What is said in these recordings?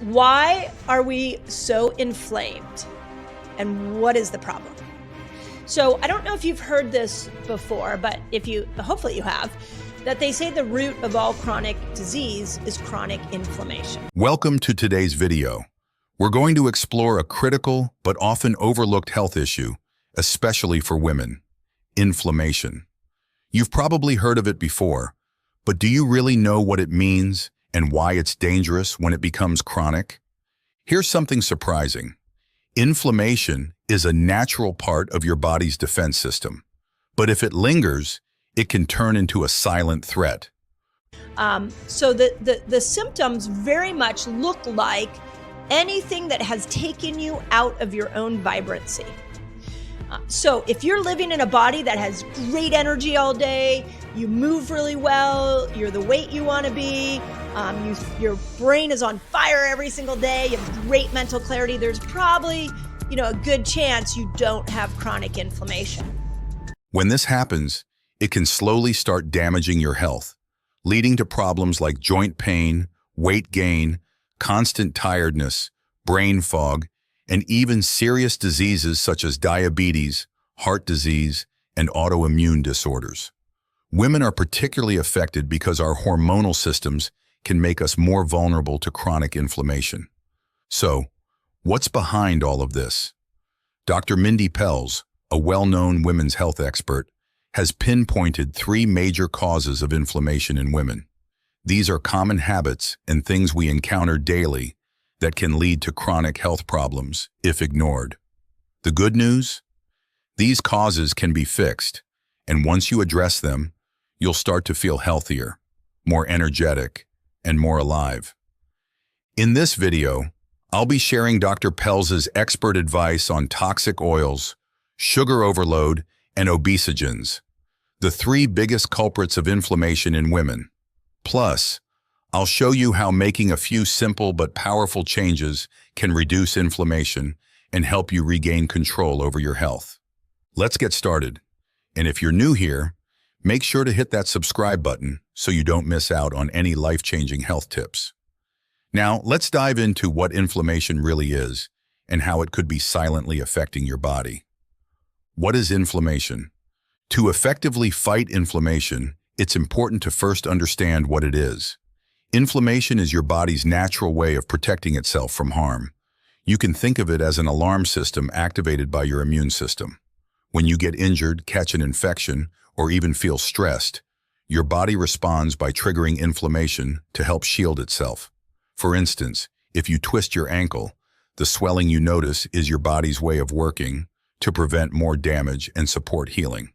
Why are we so inflamed? And what is the problem? So I don't know if you've heard this before, but hopefully you have, that they say the root of all chronic disease is chronic inflammation. Welcome to today's video. We're going to explore a critical but often overlooked health issue, especially for women: inflammation. You've probably heard of it before, but do you really know what it means and why it's dangerous when it becomes chronic? Here's something surprising. Inflammation is a natural part of your body's defense system, but if it lingers, it can turn into a silent threat. So the symptoms very much look like anything that has taken you out of your own vibrancy. So if you're living in a body that has great energy all day, you move really well, you're the weight you want to be, your brain is on fire every single day, you have great mental clarity, there's probably, a good chance you don't have chronic inflammation. When this happens, it can slowly start damaging your health, leading to problems like joint pain, weight gain, constant tiredness, brain fog, and even serious diseases such as diabetes, heart disease, and autoimmune disorders. Women are particularly affected because our hormonal systems can make us more vulnerable to chronic inflammation. So, what's behind all of this? Dr. Mindy Pelz, a well-known women's health expert, has pinpointed 3 major causes of inflammation in women. These are common habits and things we encounter daily that can lead to chronic health problems if ignored. The good news? These causes can be fixed, and once you address them, you'll start to feel healthier, more energetic, and more alive. In this video, I'll be sharing Dr. Pelz's expert advice on toxic oils, sugar overload, and obesogens, the 3 biggest culprits of inflammation in women. Plus, I'll show you how making a few simple but powerful changes can reduce inflammation and help you regain control over your health. Let's get started. And if you're new here, make sure to hit that subscribe button so you don't miss out on any life-changing health tips. Now, let's dive into what inflammation really is and how it could be silently affecting your body. What is inflammation? To effectively fight inflammation, it's important to first understand what it is. Inflammation is your body's natural way of protecting itself from harm. You can think of it as an alarm system activated by your immune system. When you get injured, catch an infection, or even feel stressed, your body responds by triggering inflammation to help shield itself. For instance, if you twist your ankle, the swelling you notice is your body's way of working to prevent more damage and support healing.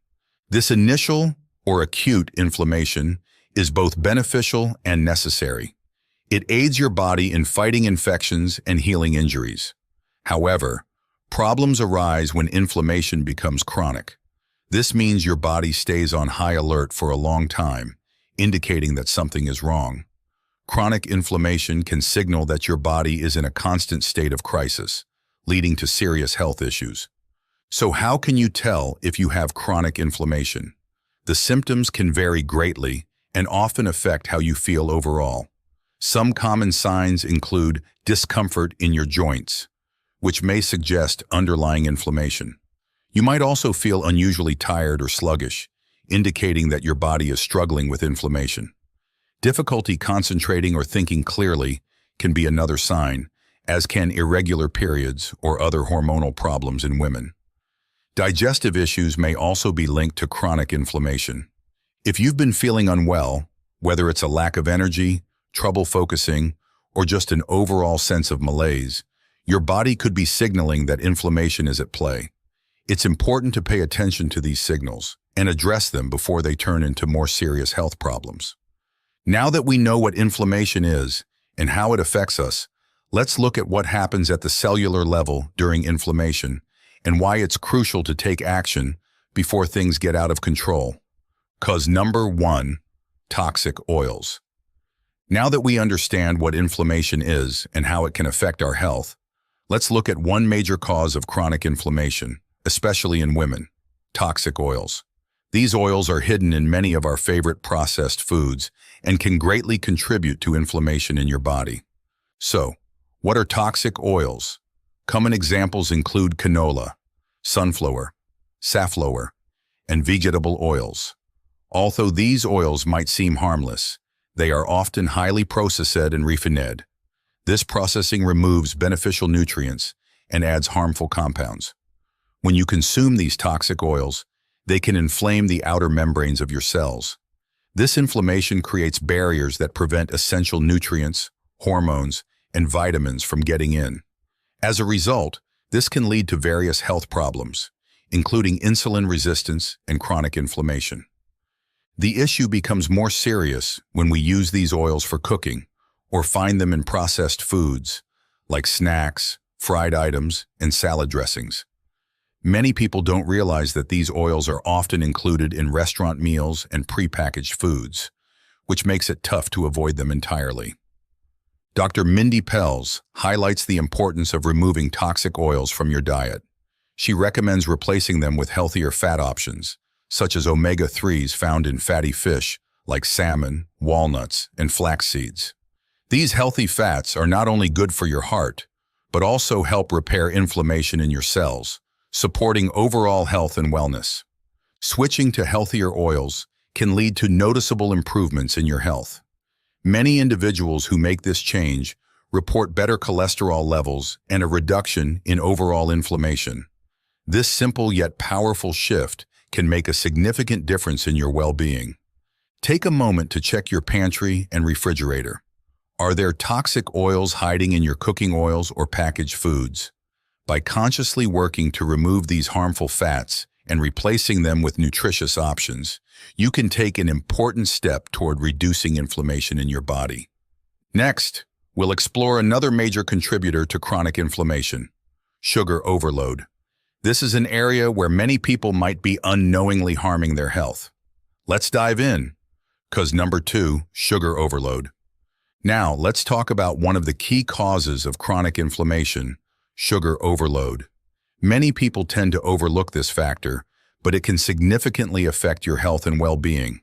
This initial or acute inflammation is both beneficial and necessary. It aids your body in fighting infections and healing injuries. However, problems arise when inflammation becomes chronic. This means your body stays on high alert for a long time, indicating that something is wrong. Chronic inflammation can signal that your body is in a constant state of crisis, leading to serious health issues. So how can you tell if you have chronic inflammation? The symptoms can vary greatly and often affect how you feel overall. Some common signs include discomfort in your joints, which may suggest underlying inflammation. You might also feel unusually tired or sluggish, indicating that your body is struggling with inflammation. Difficulty concentrating or thinking clearly can be another sign, as can irregular periods or other hormonal problems in women. Digestive issues may also be linked to chronic inflammation. If you've been feeling unwell, whether it's a lack of energy, trouble focusing, or just an overall sense of malaise, your body could be signaling that inflammation is at play. It's important to pay attention to these signals and address them before they turn into more serious health problems. Now that we know what inflammation is and how it affects us, let's look at what happens at the cellular level during inflammation and why it's crucial to take action before things get out of control. Cause number 1, toxic oils. Now that we understand what inflammation is and how it can affect our health, let's look at one major cause of chronic inflammation, especially in women: toxic oils. These oils are hidden in many of our favorite processed foods and can greatly contribute to inflammation in your body. So, What are toxic oils? Common examples include canola, sunflower, safflower, and vegetable oils. Although these oils might seem harmless, they are often highly processed and refined. This processing removes beneficial nutrients and adds harmful compounds. When you consume these toxic oils, they can inflame the outer membranes of your cells. This inflammation creates barriers that prevent essential nutrients, hormones, and vitamins from getting in. As a result, this can lead to various health problems, including insulin resistance and chronic inflammation. The issue becomes more serious when we use these oils for cooking or find them in processed foods like snacks, fried items, and salad dressings. Many people don't realize that these oils are often included in restaurant meals and prepackaged foods, which makes it tough to avoid them entirely. Dr. Mindy Pelz highlights the importance of removing toxic oils from your diet. She recommends replacing them with healthier fat options, such as omega-3s found in fatty fish like salmon, walnuts, and flax seeds. These healthy fats are not only good for your heart, but also help repair inflammation in your cells, supporting overall health and wellness. Switching to healthier oils can lead to noticeable improvements in your health. Many individuals who make this change report better cholesterol levels and a reduction in overall inflammation. This simple yet powerful shift can make a significant difference in your well-being. Take a moment to check your pantry and refrigerator. Are there toxic oils hiding in your cooking oils or packaged foods? By consciously working to remove these harmful fats and replacing them with nutritious options, you can take an important step toward reducing inflammation in your body. Next, we'll explore another major contributor to chronic inflammation: sugar overload. This is an area where many people might be unknowingly harming their health. Let's dive in. Number 2, sugar overload. Now, let's talk about one of the key causes of chronic inflammation: sugar overload. Many people tend to overlook this factor, but it can significantly affect your health and well-being.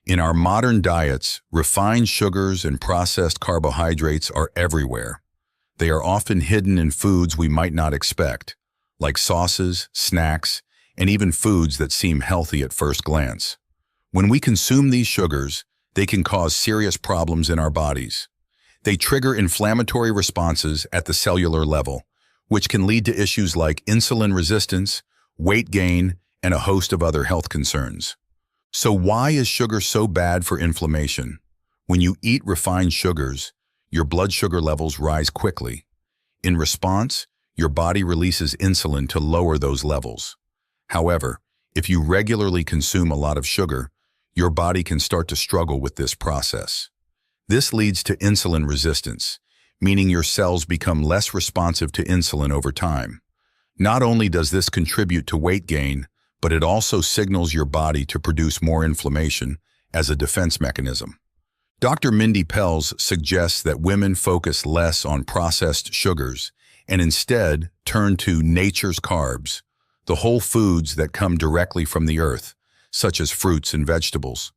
In our modern diets, refined sugars and processed carbohydrates are everywhere. They are often hidden in foods we might not expect, like sauces, snacks, and even foods that seem healthy at first glance. When we consume these sugars, they can cause serious problems in our bodies. They trigger inflammatory responses at the cellular level, which can lead to issues like insulin resistance, weight gain, and a host of other health concerns. So why is sugar so bad for inflammation? When you eat refined sugars, your blood sugar levels rise quickly. In response, your body releases insulin to lower those levels. However, if you regularly consume a lot of sugar, your body can start to struggle with this process. This leads to insulin resistance, meaning your cells become less responsive to insulin over time. Not only does this contribute to weight gain, but it also signals your body to produce more inflammation as a defense mechanism. Dr. Mindy Pelz suggests that women focus less on processed sugars and instead turn to nature's carbs, the whole foods that come directly from the earth, such as fruits and vegetables.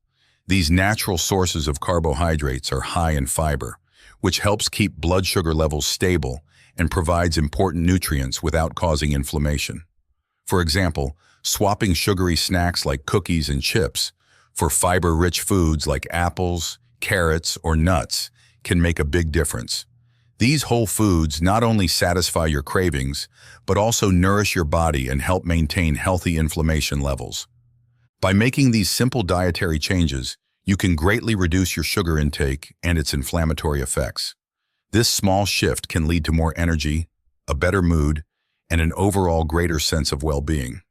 These natural sources of carbohydrates are high in fiber, which helps keep blood sugar levels stable and provides important nutrients without causing inflammation. For example, swapping sugary snacks like cookies and chips for fiber-rich foods like apples, carrots, or nuts can make a big difference. These whole foods not only satisfy your cravings, but also nourish your body and help maintain healthy inflammation levels. By making these simple dietary changes, you can greatly reduce your sugar intake and its inflammatory effects. This small shift can lead to more energy, a better mood, and an overall greater sense of well-being.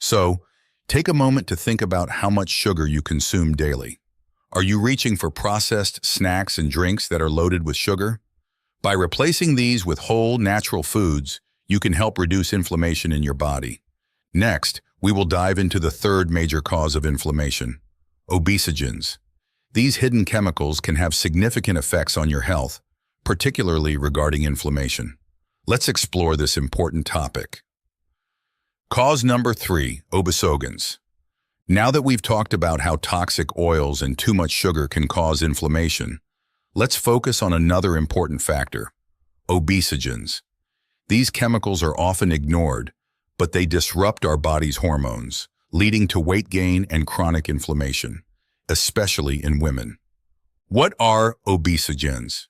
So, take a moment to think about how much sugar you consume daily. Are you reaching for processed snacks and drinks that are loaded with sugar? By replacing these with whole, natural foods, you can help reduce inflammation in your body. Next, we will dive into the third major cause of inflammation: obesogens. These hidden chemicals can have significant effects on your health, particularly regarding inflammation. Let's explore this important topic. Cause number 3, obesogens. Now that we've talked about how toxic oils and too much sugar can cause inflammation, let's focus on another important factor: obesogens. These chemicals are often ignored, but they disrupt our body's hormones, leading to weight gain and chronic inflammation, especially in women. What are obesogens?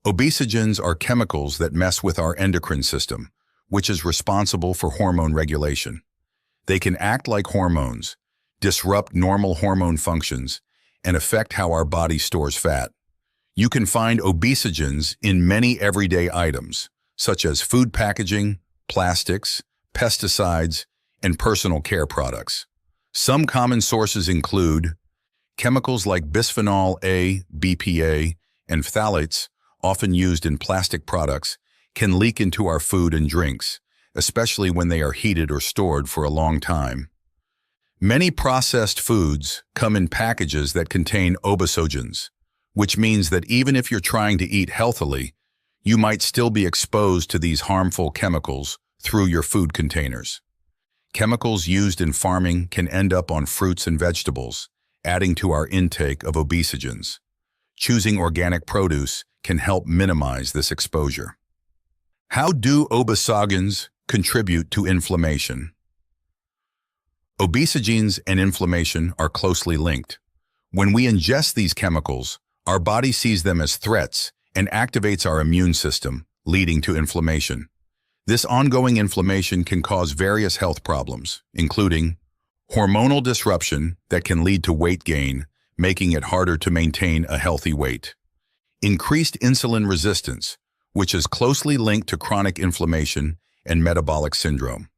Obesogens are chemicals that mess with our endocrine system, which is responsible for hormone regulation. They can act like hormones, disrupt normal hormone functions, and affect how our body stores fat. You can find obesogens in many everyday items, such as food packaging, plastics, pesticides, and personal care products. Some common sources include chemicals like bisphenol A, BPA, and phthalates, often used in plastic products, can leak into our food and drinks, especially when they are heated or stored for a long time. Many processed foods come in packages that contain obesogens, which means that even if you're trying to eat healthily, you might still be exposed to these harmful chemicals through your food containers. Chemicals used in farming can end up on fruits and vegetables, adding to our intake of obesogens. Choosing organic produce can help minimize this exposure. How do obesogens contribute to inflammation? Obesogens and inflammation are closely linked. When we ingest these chemicals, our body sees them as threats and activates our immune system, leading to inflammation. This ongoing inflammation can cause various health problems, including hormonal disruption that can lead to weight gain, making it harder to maintain a healthy weight. Increased insulin resistance, which is closely linked to chronic inflammation and metabolic syndrome.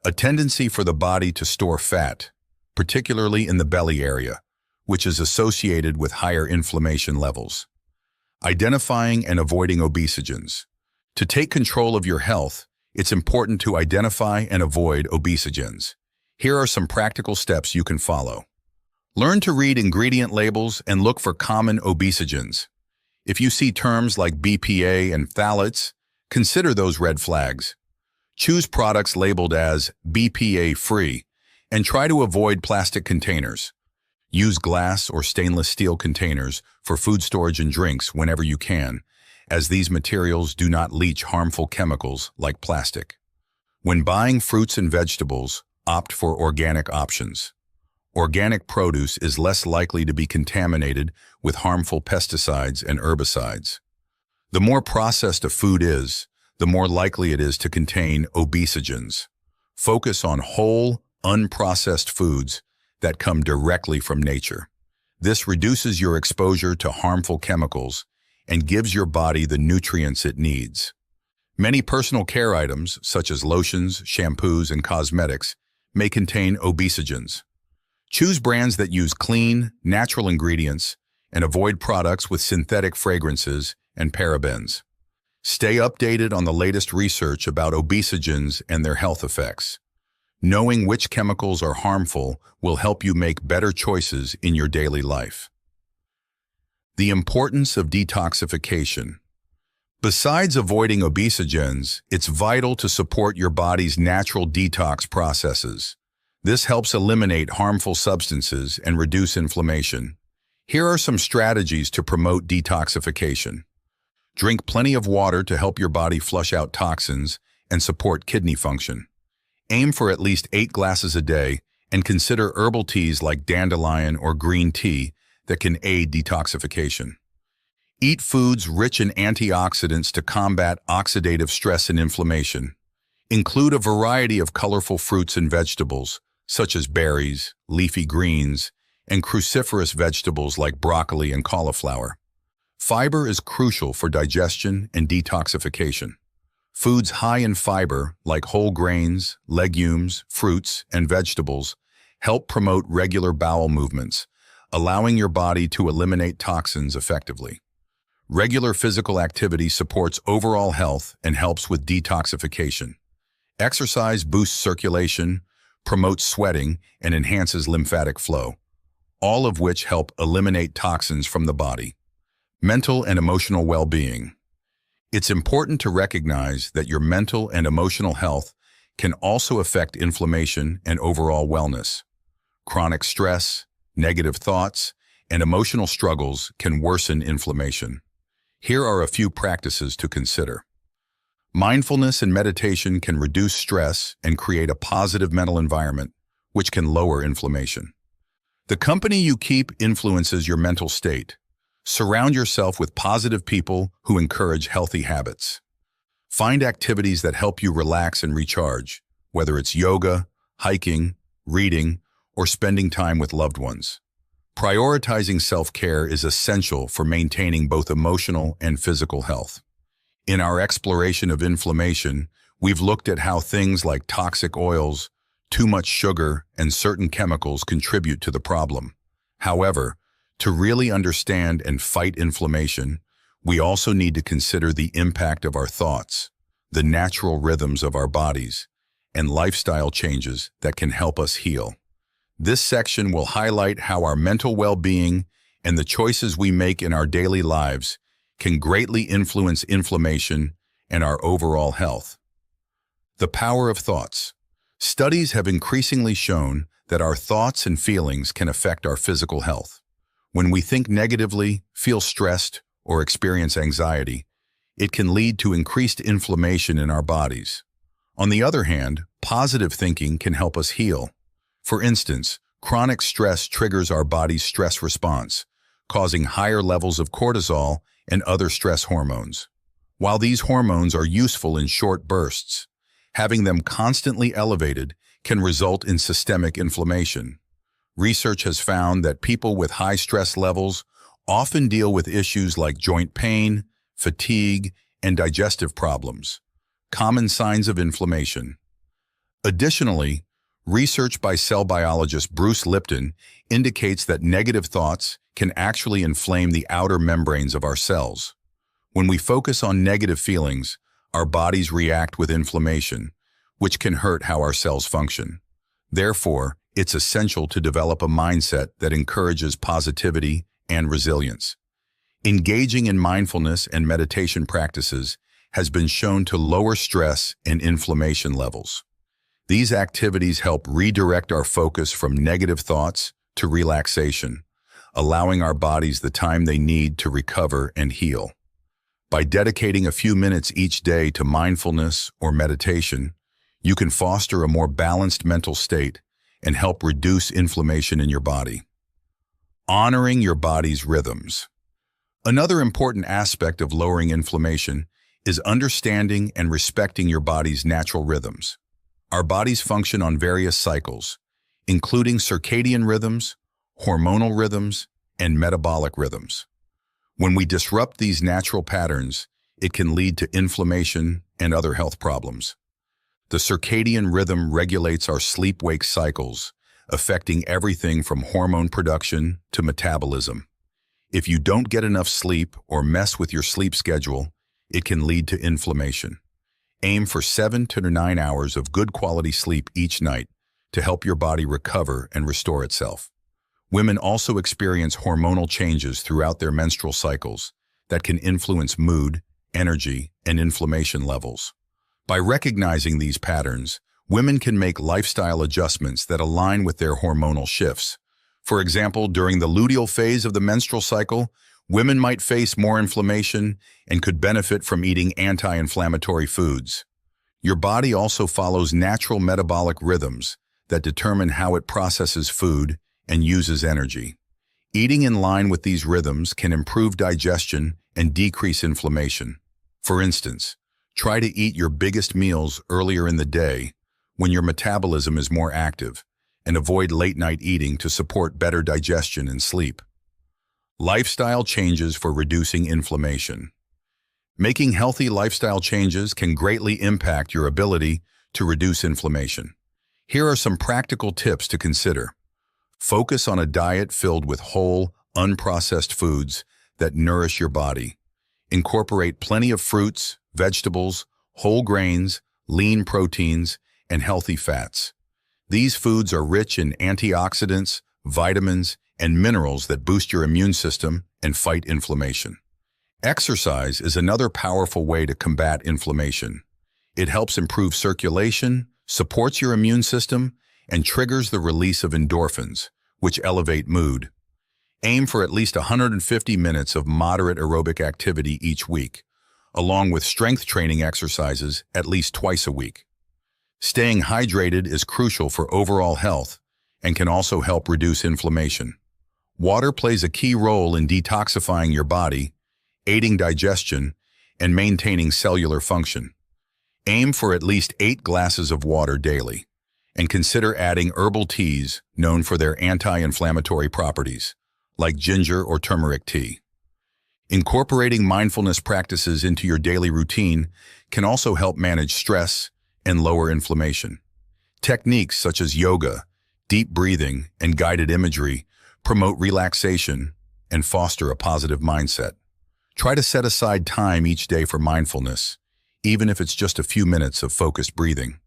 A tendency for the body to store fat, particularly in the belly area, which is associated with higher inflammation levels. Identifying and avoiding obesogens. To take control of your health, it's important to identify and avoid obesogens. Here are some practical steps you can follow. Learn to read ingredient labels and look for common obesogens. If you see terms like BPA and phthalates, consider those red flags. Choose products labeled as BPA-free and try to avoid plastic containers. Use glass or stainless steel containers for food storage and drinks whenever you can, as these materials do not leach harmful chemicals like plastic. When buying fruits and vegetables, opt for organic options. Organic produce is less likely to be contaminated with harmful pesticides and herbicides. The more processed a food is, the more likely it is to contain obesogens. Focus on whole, unprocessed foods that come directly from nature. This reduces your exposure to harmful chemicals and gives your body the nutrients it needs. Many personal care items, such as lotions, shampoos, and cosmetics, may contain obesogens. Choose brands that use clean, natural ingredients and avoid products with synthetic fragrances and parabens. Stay updated on the latest research about obesogens and their health effects. Knowing which chemicals are harmful will help you make better choices in your daily life. The importance of detoxification. Besides avoiding obesogens, it's vital to support your body's natural detox processes. This helps eliminate harmful substances and reduce inflammation. Here are some strategies to promote detoxification. Drink plenty of water to help your body flush out toxins and support kidney function. Aim for at least 8 glasses a day and consider herbal teas like dandelion or green tea that can aid detoxification. Eat foods rich in antioxidants to combat oxidative stress and inflammation. Include a variety of colorful fruits and vegetables, such as berries, leafy greens, and cruciferous vegetables like broccoli and cauliflower. Fiber is crucial for digestion and detoxification. Foods high in fiber, like whole grains, legumes, fruits, and vegetables, help promote regular bowel movements, allowing your body to eliminate toxins effectively. Regular physical activity supports overall health and helps with detoxification. Exercise boosts circulation, promotes sweating, and enhances lymphatic flow, all of which help eliminate toxins from the body. Mental and emotional well-being. It's important to recognize that your mental and emotional health can also affect inflammation and overall wellness. Chronic stress, negative thoughts, and emotional struggles can worsen inflammation. Here are a few practices to consider. Mindfulness and meditation can reduce stress and create a positive mental environment, which can lower inflammation. The company you keep influences your mental state. Surround yourself with positive people who encourage healthy habits. Find activities that help you relax and recharge, whether it's yoga, hiking, reading, or spending time with loved ones. Prioritizing self-care is essential for maintaining both emotional and physical health. In our exploration of inflammation, we've looked at how things like toxic oils, too much sugar, and certain chemicals contribute to the problem. However, to really understand and fight inflammation, we also need to consider the impact of our thoughts, the natural rhythms of our bodies, and lifestyle changes that can help us heal. This section will highlight how our mental well-being and the choices we make in our daily lives can greatly influence inflammation and our overall health. The power of thoughts. Studies have increasingly shown that our thoughts and feelings can affect our physical health. When we think negatively, feel stressed, or experience anxiety, it can lead to increased inflammation in our bodies. On the other hand, positive thinking can help us heal. For instance, chronic stress triggers our body's stress response, causing higher levels of cortisol and other stress hormones. While these hormones are useful in short bursts, having them constantly elevated can result in systemic inflammation. Research has found that people with high stress levels often deal with issues like joint pain, fatigue, and digestive problems, common signs of inflammation. Additionally, research by cell biologist Bruce Lipton indicates that negative thoughts can actually inflame the outer membranes of our cells. When we focus on negative feelings, our bodies react with inflammation, which can hurt how our cells function. Therefore, it's essential to develop a mindset that encourages positivity and resilience. Engaging in mindfulness and meditation practices has been shown to lower stress and inflammation levels. These activities help redirect our focus from negative thoughts to relaxation, allowing our bodies the time they need to recover and heal. By dedicating a few minutes each day to mindfulness or meditation, you can foster a more balanced mental state and help reduce inflammation in your body. Honoring your body's rhythms. Another important aspect of lowering inflammation is understanding and respecting your body's natural rhythms. Our bodies function on various cycles, including circadian rhythms, hormonal rhythms, and metabolic rhythms. When we disrupt these natural patterns, it can lead to inflammation and other health problems. The circadian rhythm regulates our sleep-wake cycles, affecting everything from hormone production to metabolism. If you don't get enough sleep or mess with your sleep schedule, it can lead to inflammation. Aim for 7 to 9 hours of good quality sleep each night to help your body recover and restore itself. Women also experience hormonal changes throughout their menstrual cycles that can influence mood, energy, and inflammation levels. By recognizing these patterns, women can make lifestyle adjustments that align with their hormonal shifts. For example, during the luteal phase of the menstrual cycle, women might face more inflammation and could benefit from eating anti-inflammatory foods. Your body also follows natural metabolic rhythms that determine how it processes food and uses energy. Eating in line with these rhythms can improve digestion and decrease inflammation. For instance, try to eat your biggest meals earlier in the day when your metabolism is more active, and avoid late-night eating to support better digestion and sleep. Lifestyle changes for reducing inflammation. Making healthy lifestyle changes can greatly impact your ability to reduce inflammation. Here are some practical tips to consider. Focus on a diet filled with whole, unprocessed foods that nourish your body. Incorporate plenty of fruits, vegetables, whole grains, lean proteins, and healthy fats. These foods are rich in antioxidants, vitamins, and minerals that boost your immune system and fight inflammation. Exercise is another powerful way to combat inflammation. It helps improve circulation, supports your immune system, and triggers the release of endorphins, which elevate mood. Aim for at least 150 minutes of moderate aerobic activity each week, along with strength training exercises at least twice a week. Staying hydrated is crucial for overall health and can also help reduce inflammation. Water plays a key role in detoxifying your body, aiding digestion, and maintaining cellular function. Aim for at least 8 glasses of water daily, and consider adding herbal teas known for their anti-inflammatory properties, like ginger or turmeric tea. Incorporating mindfulness practices into your daily routine can also help manage stress and lower inflammation. Techniques such as yoga, deep breathing, and guided imagery promote relaxation and foster a positive mindset. Try to set aside time each day for mindfulness, even if it's just a few minutes of focused breathing.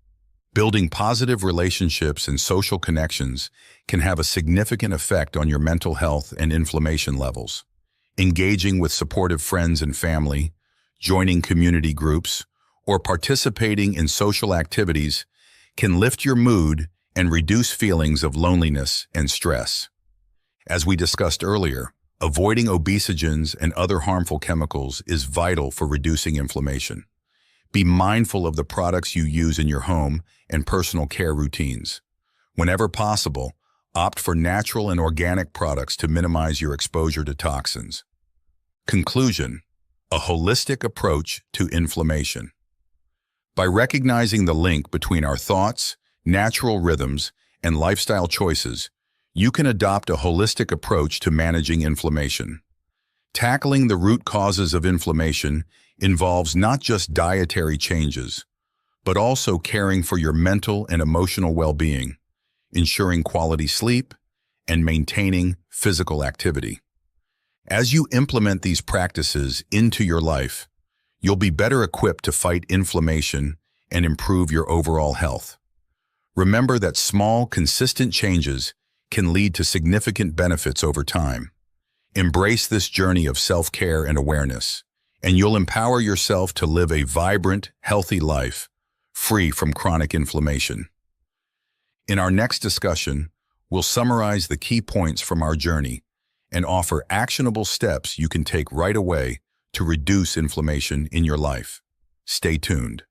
Building positive relationships and social connections can have a significant effect on your mental health and inflammation levels. Engaging with supportive friends and family, joining community groups, or participating in social activities can lift your mood and reduce feelings of loneliness and stress. As we discussed earlier, avoiding obesogens and other harmful chemicals is vital for reducing inflammation. Be mindful of the products you use in your home and personal care routines. Whenever possible, opt for natural and organic products to minimize your exposure to toxins. Conclusion: a holistic approach to inflammation. By recognizing the link between our thoughts, natural rhythms, and lifestyle choices, you can adopt a holistic approach to managing inflammation. Tackling the root causes of inflammation involves not just dietary changes, but also caring for your mental and emotional well-being, ensuring quality sleep, and maintaining physical activity. As you implement these practices into your life, you'll be better equipped to fight inflammation and improve your overall health. Remember that small, consistent changes can lead to significant benefits over time. Embrace this journey of self-care and awareness, and you'll empower yourself to live a vibrant, healthy life, free from chronic inflammation. In our next discussion, we'll summarize the key points from our journey and offer actionable steps you can take right away to reduce inflammation in your life. Stay tuned.